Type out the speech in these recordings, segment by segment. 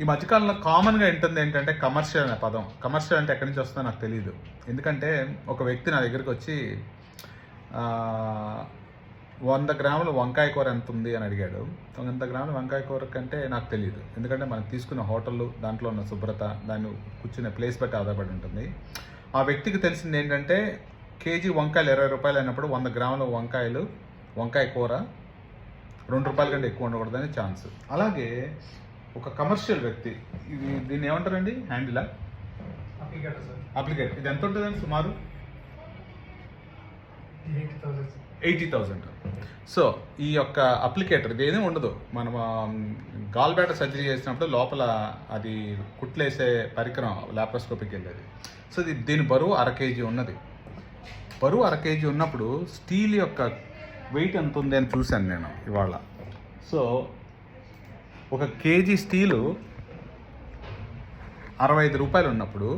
ఈ మధ్యకాలంలో కామన్గా ఉంటుంది ఏంటంటే కమర్షియల్ అనే పదం. కమర్షియల్ అంటే ఎక్కడి నుంచి వస్తుందో నాకు తెలియదు. ఎందుకంటే ఒక వ్యక్తి నా దగ్గరికి వచ్చి 100 గ్రాముల వంకాయ కూర ఎంత ఉంది అని అడిగాడు. 100 గ్రాముల వంకాయ కూర కంటే నాకు తెలియదు. ఎందుకంటే మనం తీసుకున్న హోటళ్ళు, దాంట్లో ఉన్న శుభ్రత, దాన్ని కూర్చునే ప్లేస్ బట్టి ఆధారపడి ఉంటుంది. ఆ వ్యక్తికి తెలిసింది ఏంటంటే కేజీ వంకాయలు 20 రూపాయలు అయినప్పుడు 100 గ్రాముల వంకాయ కూర 2 రూపాయల కంటే ఎక్కువ ఉండకూడదని ఛాన్స్. అలాగే ఒక కమర్షియల్ వ్యక్తి, దీన్ని ఏమంటారండి? హ్యాండిలా? అప్లికేటర్. ఇది ఎంత ఉంటుందండి సుమారు? 80,000. సో ఈ యొక్క అప్లికేటర్ ఇదేమీ ఉండదు. మనం గాల్ బ్లాడర్ సర్జరీ చేసినప్పుడు లోపల అది కుట్లేసే పరికరం లాప్రోస్కోపిక్ వెళ్ళేది. సో దీని బరువు 1/2 kg ఉన్నది. బరువు 1/2 kg ఉన్నప్పుడు స్టీల్ యొక్క వెయిట్ ఎంత ఉంది అని చూశాను నేను ఇవాళ. సో 1 kg స్టీలు 65 రూపాయలు ఉన్నప్పుడు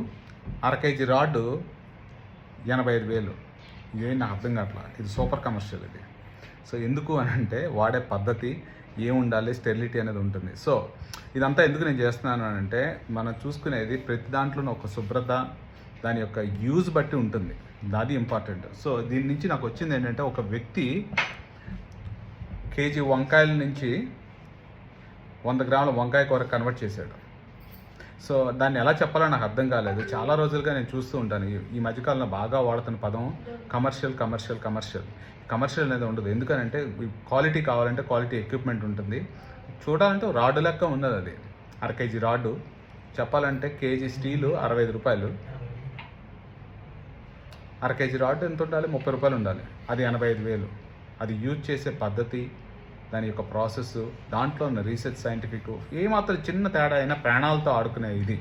1/2 kg రాడ్ 85,000. ఇదేం నాకు అర్థం కావట్లా. ఇది సూపర్ కమర్షియల్ ఇది. సో ఎందుకు అని అంటే వాడే పద్ధతి ఏముండాలి, స్టెరిలిటీ అనేది ఉంటుంది. సో ఇదంతా ఎందుకు నేను చేస్తున్నాను అని అంటే మనం చూసుకునేది ప్రతి దాంట్లోనూ ఒక శుభ్రత, దాని యొక్క యూజ్ బట్టి ఉంటుంది. అది ఇంపార్టెంట్. సో దీని నుంచి నాకు వచ్చింది ఏంటంటే ఒక వ్యక్తి కేజీ వంకాయల నుంచి 100 గ్రాముల వంకాయ కూర కన్వర్ట్ చేశాడు. సో దాన్ని ఎలా చెప్పాలో నాకు అర్థం కాలేదు. చాలా రోజులుగా నేను చూస్తూ ఉంటాను. ఈ మధ్యకాలంలో బాగా వాడుతున్న పదం కమర్షియల్ అనేది ఉండదు. ఎందుకనంటే క్వాలిటీ కావాలంటే క్వాలిటీ ఎక్విప్మెంట్ ఉంటుంది. చూడాలంటే రాడ్ లెక్క ఉన్నది. అది 1/2 kg రాడ్డు. చెప్పాలంటే కేజీ స్టీలు 65 రూపాయలు. 1/2 kg రాడ్ ఎంత ఉండాలి? 30 రూపాయలు ఉండాలి. అది 85,000. అది యూజ్ చేసే పద్ధతి, దాని యొక్క ప్రాసెస్, దాంట్లో ఉన్న రీసెర్చ్, సైంటిఫిక్ ఏమాత్రం చిన్న తేడా అయినా ప్రాణాలతో ఆడుకునే ఇది.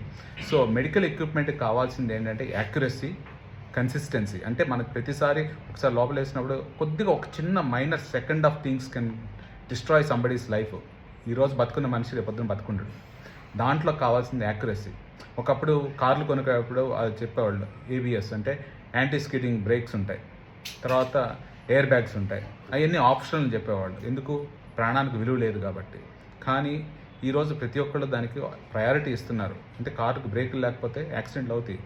సో మెడికల్ ఎక్విప్మెంట్కి కావాల్సింది ఏంటంటే యాక్యురసీ, కన్సిస్టెన్సీ. అంటే మనకు ప్రతిసారి ఒకసారి లోపల వేసినప్పుడు కొద్దిగా ఒక చిన్న minor second of things can destroy somebody's life. ఈరోజు బతుకున్న మనిషి రేపొద్దున బతుకుంటాడు. దాంట్లో కావాల్సింది యాక్యురసీ. ఒకప్పుడు కార్లు కొనుక్కేటప్పుడు అది చెప్పేవాళ్ళు ఏబిఎస్ అంటే యాంటీ స్కిడ్డింగ్ బ్రేక్స్ ఉంటాయి, తర్వాత ఎయిర్ బ్యాగ్స్ ఉంటాయి. అవన్నీ ఆప్షనల్ చెప్పేవాళ్ళు. ఎందుకు? ప్రాణానికి విలువ లేదు కాబట్టి. కానీ ఈరోజు ప్రతి ఒక్కళ్ళు దానికి ప్రయారిటీ ఇస్తున్నారు. అంటే కారుకు బ్రేకులు లేకపోతే యాక్సిడెంట్లు అవుతాయి.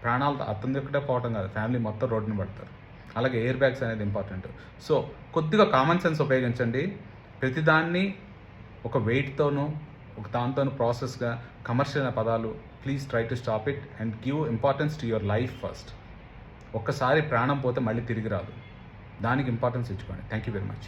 ప్రాణాలు అతని ఒక్కటే పోవటం కాదు, ఫ్యామిలీ మొత్తం రోడ్డున పడతారు. అలాగే ఎయిర్ బ్యాగ్స్ అనేది ఇంపార్టెంట్. సో కొద్దిగా కామన్ సెన్స్ ఉపయోగించండి. ప్రతిదాన్ని ఒక వెయిట్తోనూ ఒక దాంతోనూ ప్రాసెస్గా కమర్షియల్ పదాలు please try to stop it and give importance to your life first. ఒక్కసారి ప్రాణం పోతే మళ్ళీ తిరిగి రాదు. దానికి ఇంపార్టెన్స్ ఇచ్చుకోండి. Thank you very much.